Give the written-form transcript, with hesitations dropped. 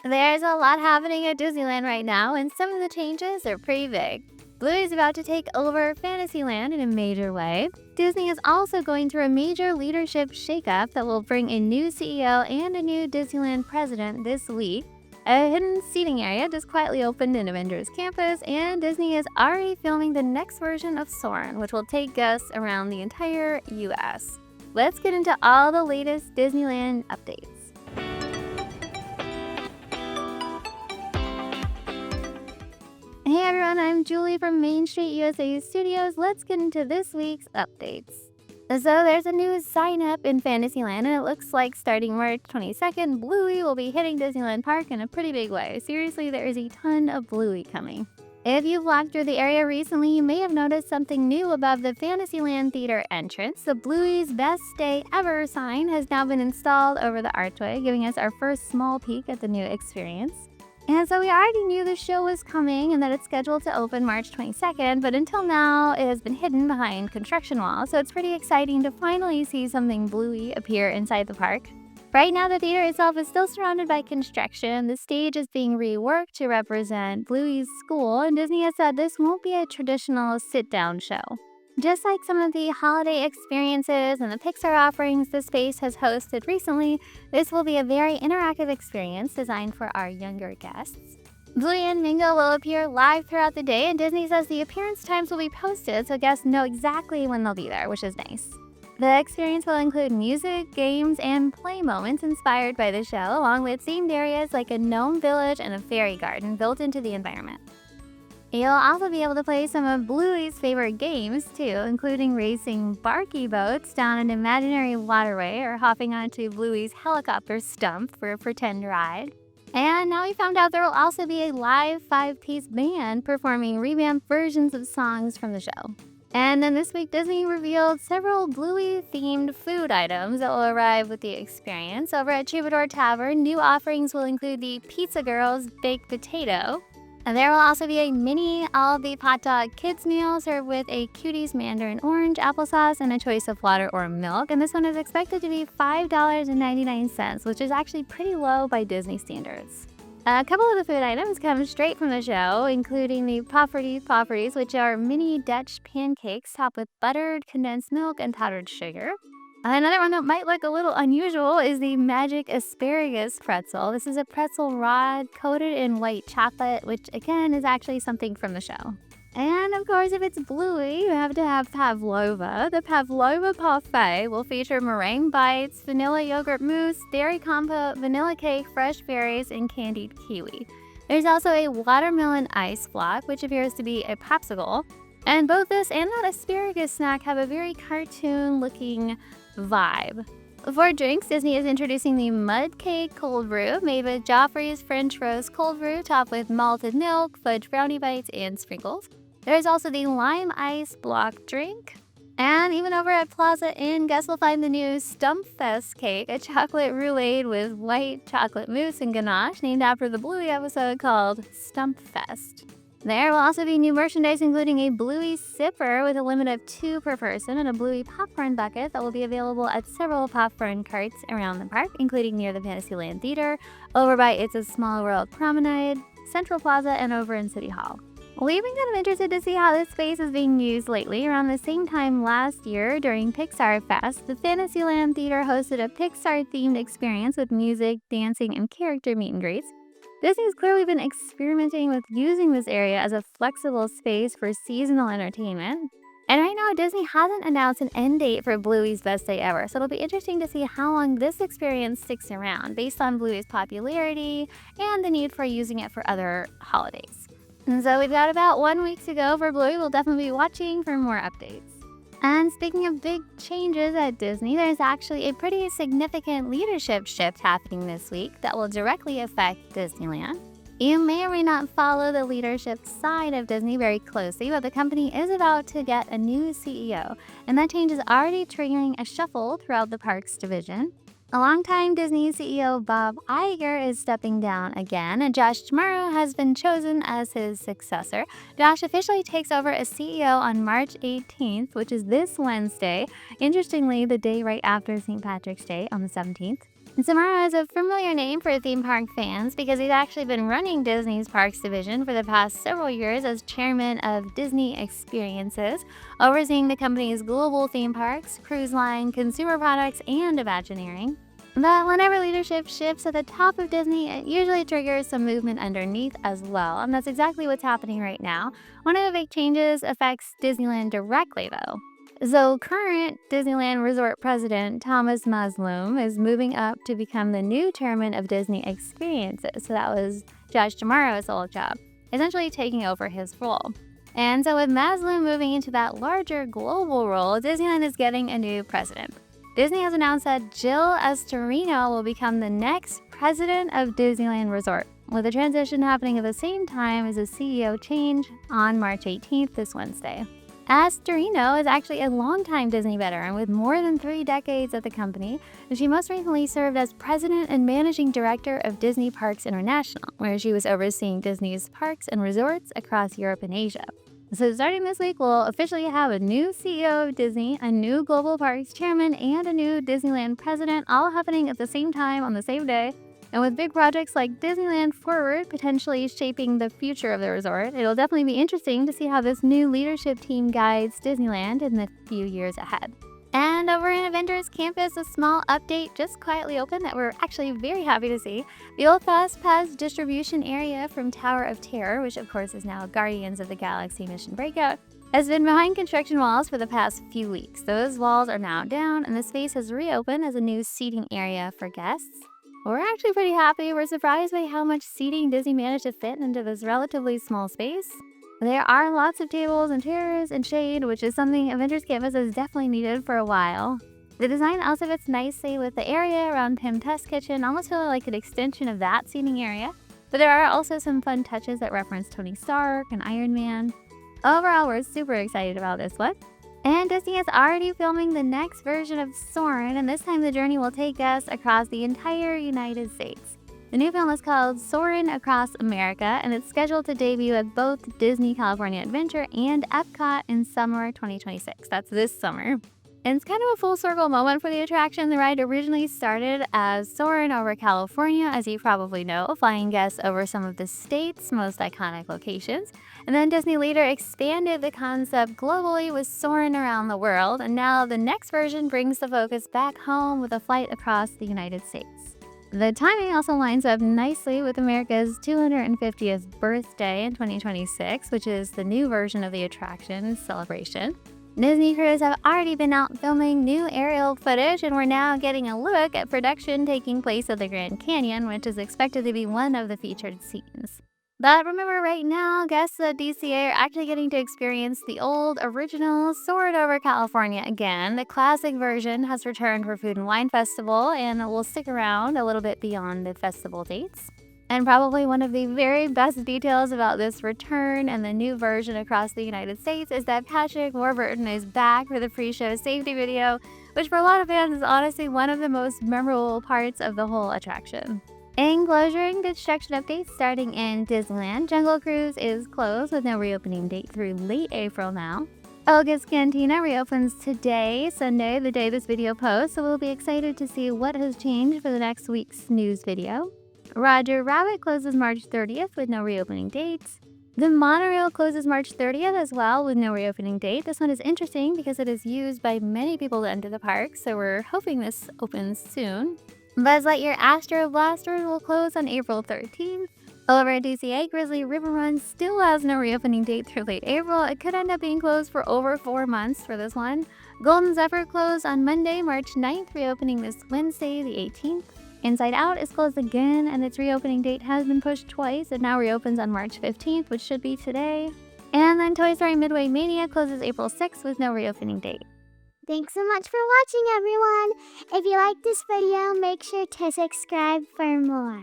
There's a lot happening at Disneyland right now, and some of the changes are pretty big. Bluey is about to take over Fantasyland in a major way. Disney is also going through a major leadership shakeup that will bring a new CEO and a new Disneyland president this week. A hidden seating area just quietly opened in Avengers Campus, and Disney is already filming the next version of Soarin, which will take guests around the entire U.S. Let's get into all the latest Disneyland updates. Hey everyone, I'm Julie from Main Street U.S.A Studios. Let's get into this week's updates. So there's a new sign-up in Fantasyland, and it looks like starting March 22nd, Bluey will be hitting Disneyland Park in a pretty big way. Seriously, there is a ton of Bluey coming. If you've walked through the area recently, you may have noticed something new above the Fantasyland Theatre entrance. The Bluey's Best Day Ever sign has now been installed over the archway, giving us our first small peek at the new experience. And so we already knew the show was coming and that it's scheduled to open March 22nd, but until now it has been hidden behind construction walls, so it's pretty exciting to finally see something Bluey appear inside the park. Right now the theater itself is still surrounded by construction. The stage is being reworked to represent Bluey's school, and Disney has said this won't be a traditional sit-down show. Just like some of the holiday experiences and the Pixar offerings the space has hosted recently, this will be a very interactive experience designed for our younger guests. Bluey and Bingo will appear live throughout the day, and Disney says the appearance times will be posted so guests know exactly when they'll be there, which is nice. The experience will include music, games, and play moments inspired by the show, along with themed areas like a gnome village and a fairy garden built into the environment. You'll also be able to play some of Bluey's favorite games too, including racing barky boats down an imaginary waterway or hopping onto Bluey's helicopter stump for a pretend ride. And now we found out there will also be a live 5-piece band performing revamped versions of songs from the show. And then this week, Disney revealed several Bluey-themed food items that will arrive with the experience. Over at Troubadour Tavern, new offerings will include the Pizza Girls Baked Potato. And there will also be a mini all-beef hot dog kids meal served with a Cuties Mandarin Orange applesauce and a choice of water or milk. And this one is expected to be $5.99, which is actually pretty low by Disney standards. A couple of the food items come straight from the show, including the Pofferties, which are mini Dutch pancakes topped with buttered condensed milk and powdered sugar. Another one that might look a little unusual is the Magic Asparagus Pretzel. This is a pretzel rod coated in white chocolate, which again is actually something from the show. And of course, if it's Bluey, you have to have pavlova. The pavlova parfait will feature meringue bites, vanilla yogurt mousse, dairy compote, vanilla cake, fresh berries, and candied kiwi. There's also a watermelon ice block, which appears to be a popsicle. And both this and that asparagus snack have a very cartoon-looking vibe. For drinks, Disney is introducing the Mud Cake Cold Brew, made with Joffrey's French Roast Cold Brew topped with malted milk, fudge brownie bites, and sprinkles. There's also the Lime Ice Block drink. And even over at Plaza Inn, guests will find the new Stump Fest cake, a chocolate roulade with white chocolate mousse and ganache, named after the Bluey episode called Stump Fest. There will also be new merchandise, including a Bluey sipper with a limit of 2 per person and a Bluey popcorn bucket that will be available at several popcorn carts around the park, including near the Fantasyland Theatre, over by It's a Small World Promenade, Central Plaza, and over in City Hall. We've been kind of interested to see how this space is being used lately. Around the same time last year, during Pixar Fest, the Fantasyland Theatre hosted a Pixar-themed experience with music, dancing, and character meet and greets. Disney's clearly been experimenting with using this area as a flexible space for seasonal entertainment. And right now, Disney hasn't announced an end date for Bluey's Best Day Ever, so it'll be interesting to see how long this experience sticks around based on Bluey's popularity and the need for using it for other holidays. And so we've got about 1 week to go for Bluey. We'll definitely be watching for more updates. And speaking of big changes at Disney, there's actually a pretty significant leadership shift happening this week that will directly affect Disneyland. You may or may not follow the leadership side of Disney very closely, but the company is about to get a new CEO, and that change is already triggering a shuffle throughout the parks division. A longtime Disney CEO Bob Iger is stepping down again, and Josh D'Amaro has been chosen as his successor. Josh officially takes over as CEO on March 18th, which is this Wednesday. Interestingly, the day right after St. Patrick's Day on the 17th. And Samara is a familiar name for theme park fans because he's actually been running Disney's Parks Division for the past several years as chairman of Disney Experiences, overseeing the company's global theme parks, cruise line, consumer products, and Imagineering. But whenever leadership shifts at the top of Disney, it usually triggers some movement underneath as well, and that's exactly what's happening right now. One of the big changes affects Disneyland directly, though. So current Disneyland Resort president Thomas Maslum is moving up to become the new chairman of Disney Experiences. So that was Josh D'Amaro's old job, essentially taking over his role. And so with Maslum moving into that larger global role, Disneyland is getting a new president. Disney has announced that Jill Astorino will become the next president of Disneyland Resort, with the transition happening at the same time as a CEO change on March 18th, this Wednesday. Astorino is actually a longtime Disney veteran with more than 3 decades at the company, and she most recently served as president and managing director of Disney Parks International, where she was overseeing Disney's parks and resorts across Europe and Asia. So starting this week, we'll officially have a new CEO of Disney, a new Global Parks chairman, and a new Disneyland president, all happening at the same time on the same day. And with big projects like Disneyland Forward potentially shaping the future of the resort, it'll definitely be interesting to see how this new leadership team guides Disneyland in the few years ahead. And over in Avengers Campus, a small update just quietly opened that we're actually very happy to see. The old Fast Pass distribution area from Tower of Terror, which of course is now Guardians of the Galaxy Mission Breakout, has been behind construction walls for the past few weeks. Those walls are now down and the space has reopened as a new seating area for guests. We're actually pretty happy. We're surprised by how much seating Disney managed to fit into this relatively small space. There are lots of tables and chairs and shade, which is something Avengers Campus has definitely needed for a while. The design also fits nicely with the area around Pym Test Kitchen, almost feeling like an extension of that seating area. But there are also some fun touches that reference Tony Stark and Iron Man. Overall, we're super excited about this one. And Disney is already filming the next version of Soarin', and this time the journey will take us across the entire United States. The new film is called Soarin' Across America, and it's scheduled to debut at both Disney California Adventure and Epcot in summer 2026. That's this summer. And it's kind of a full circle moment for the attraction. The ride originally started as Soarin' over California, as you probably know, flying guests over some of the state's most iconic locations. And then Disney later expanded the concept globally with Soarin' around the world, and now the next version brings the focus back home with a flight across the United States. The timing also lines up nicely with America's 250th birthday in 2026, which is the new version of the attraction celebration. Disney crews have already been out filming new aerial footage, and we're now getting a look at production taking place at the Grand Canyon, which is expected to be one of the featured scenes. But remember, right now, guests at DCA are actually getting to experience the old original Soarin' over California again. The classic version has returned for Food and Wine Festival and will stick around a little bit beyond the festival dates. And probably one of the very best details about this return and the new version across the United States is that Patrick Warburton is back for the pre-show safety video, which for a lot of fans is honestly one of the most memorable parts of the whole attraction. In closure and construction updates starting in Disneyland, Jungle Cruise is closed with no reopening date through late April now. Elga's Cantina reopens today, Sunday, the day this video posts, so we'll be excited to see what has changed for the next week's news video. Roger Rabbit closes March 30th with no reopening dates. The monorail closes March 30th as well with no reopening date. This one is interesting because it is used by many people to enter the park, so we're hoping this opens soon. Buzz Lightyear Astro Blaster will close on April 13th. Over at DCA, Grizzly River Run still has no reopening date through late April. It could end up being closed for over 4 months for this one. Golden Zephyr closed on Monday, March 9th, reopening this Wednesday, the 18th. Inside Out is closed again, and its reopening date has been pushed twice. It now reopens on March 15th, which should be today. And then Toy Story Midway Mania closes April 6th with no reopening date. Thanks so much for watching, everyone. If you liked this video, make sure to subscribe for more.